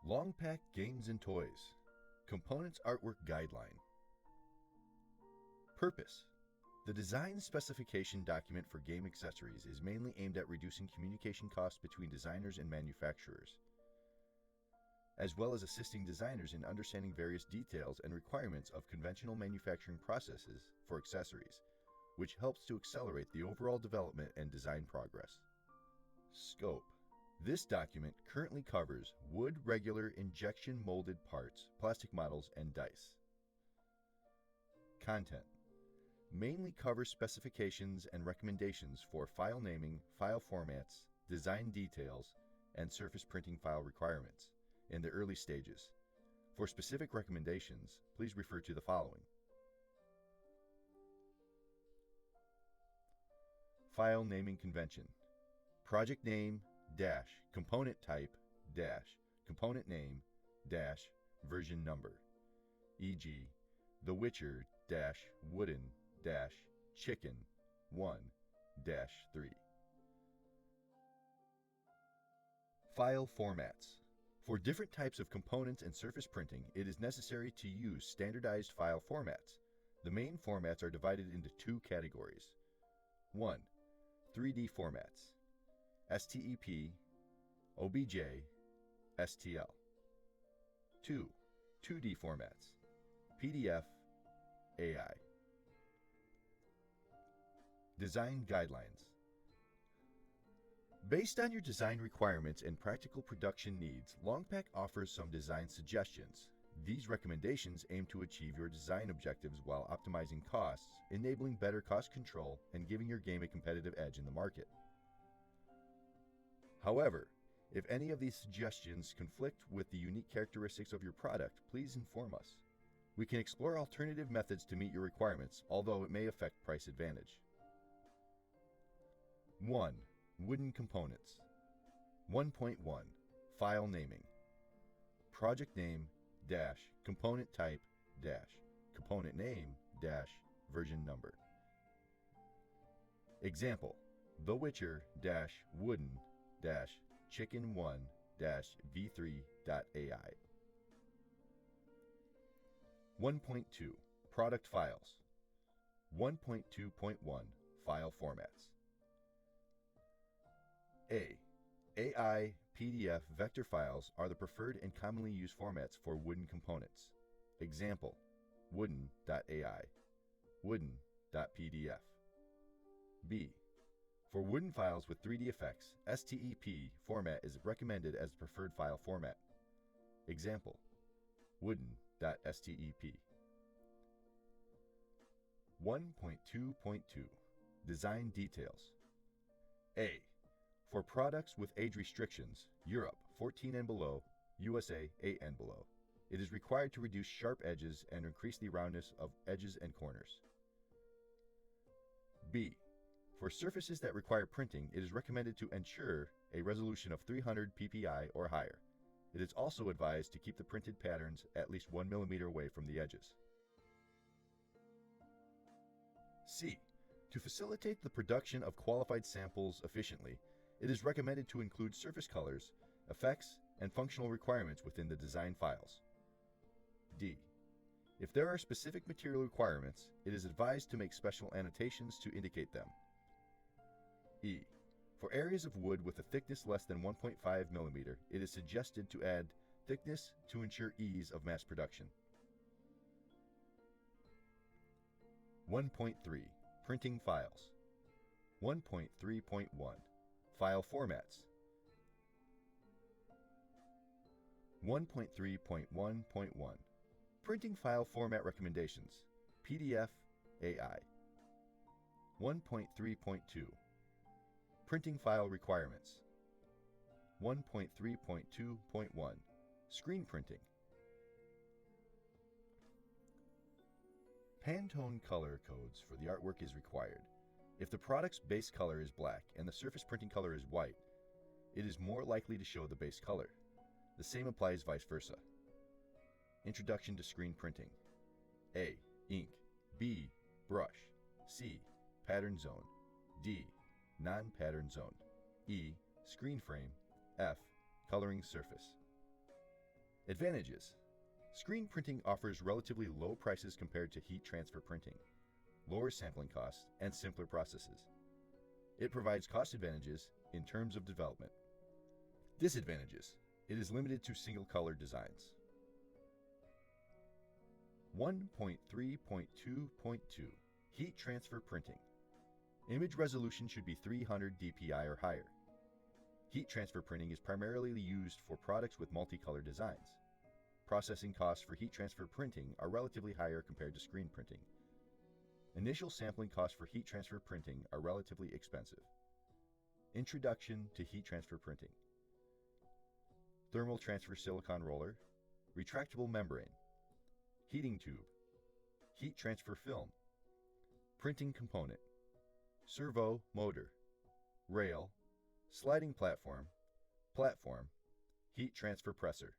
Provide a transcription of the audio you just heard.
LongPack Games and Toys. Components Artwork Guideline. Purpose. The design specification document for game accessories is mainly aimed at reducing communication costs between designers and manufacturers, as well as assisting designers in understanding various details and requirements of conventional manufacturing processes for accessories, which helps to accelerate the overall development and design progress. Scope. This document currently covers wood regular injection molded parts, plastic models, and dice. Content. Mainly covers specifications and recommendations for file naming, file formats, design details, and surface printing file requirements in the early stages. For specific recommendations, please refer to the following. File naming convention. Project name dash component type dash component name dash version number, e.g. The Witcher dash wooden dash chicken 1 dash 3. File formats. For different types of components and surface printing, it is necessary to use standardized file formats. The main formats are divided into two categories. 1. 3D formats. STEP, OBJ, STL. 2. 2D formats. PDF, AI. Design guidelines. Based on your design requirements and practical production needs, LongPack offers some design suggestions. These recommendations aim to achieve your design objectives while optimizing costs, enabling better cost control, and giving your game a competitive edge in the market. However, if any of these suggestions conflict with the unique characteristics of your product, please inform us. We can explore alternative methods to meet your requirements, although it may affect price advantage. 1. Wooden components. 1.1. File naming. Project name dash component type dash component name dash version number. Example: The Witcher dash wooden dash chicken 1 dash v3.ai. 1.2. Product files. 1.2.1. File formats. AI PDF vector files are the preferred and commonly used formats for wooden components. Example: wooden.ai, wooden.pdf. B. For wooden files with 3D effects, STEP format is recommended as the preferred file format. Example: wooden.step. 1.2.2. Design details. A. For products with age restrictions, Europe 14 and below, USA 8 and below, it is required to reduce sharp edges and increase the roundness of edges and corners. B. For surfaces that require printing, it is recommended to ensure a resolution of 300 ppi or higher. It is also advised to keep the printed patterns at least 1 millimeter away from the edges. C. To facilitate the production of qualified samples efficiently, it is recommended to include surface colors, effects, and functional requirements within the design files. D. If there are specific material requirements, it is advised to make special annotations to indicate them. E. For areas of wood with a thickness less than 1.5 millimeter, it is suggested to add thickness to ensure ease of mass production. 1.3. Printing files. 1.3.1. File formats. 1.3.1.1. Printing file format recommendations. PDF, AI. 1.3.2. Printing file requirements. 1.3.2.1. Screen printing. Pantone color codes for the artwork is required. If the product's base color is black and the surface printing color is white, it is more likely to show the base color. The same applies vice versa. Introduction to screen printing. A. Ink. B. Brush. C. Pattern zone. D. Non-pattern zone. E. Screen frame. F. Coloring surface. Advantages. Screen printing offers relatively low prices compared to heat transfer printing, lower sampling costs, and simpler processes. It provides cost advantages in terms of development. Disadvantages. It is limited to single-color designs. 1.3.2.2 Heat transfer printing. Image resolution should be 300 dpi or higher. Heat transfer printing is primarily used for products with multicolor designs. Processing costs for heat transfer printing are relatively higher compared to screen printing. Initial sampling costs for heat transfer printing are relatively expensive. Introduction to heat transfer printing. Thermal transfer silicon roller, retractable membrane, heating tube, heat transfer film, printing component, servo motor, rail, sliding platform, heat transfer presser.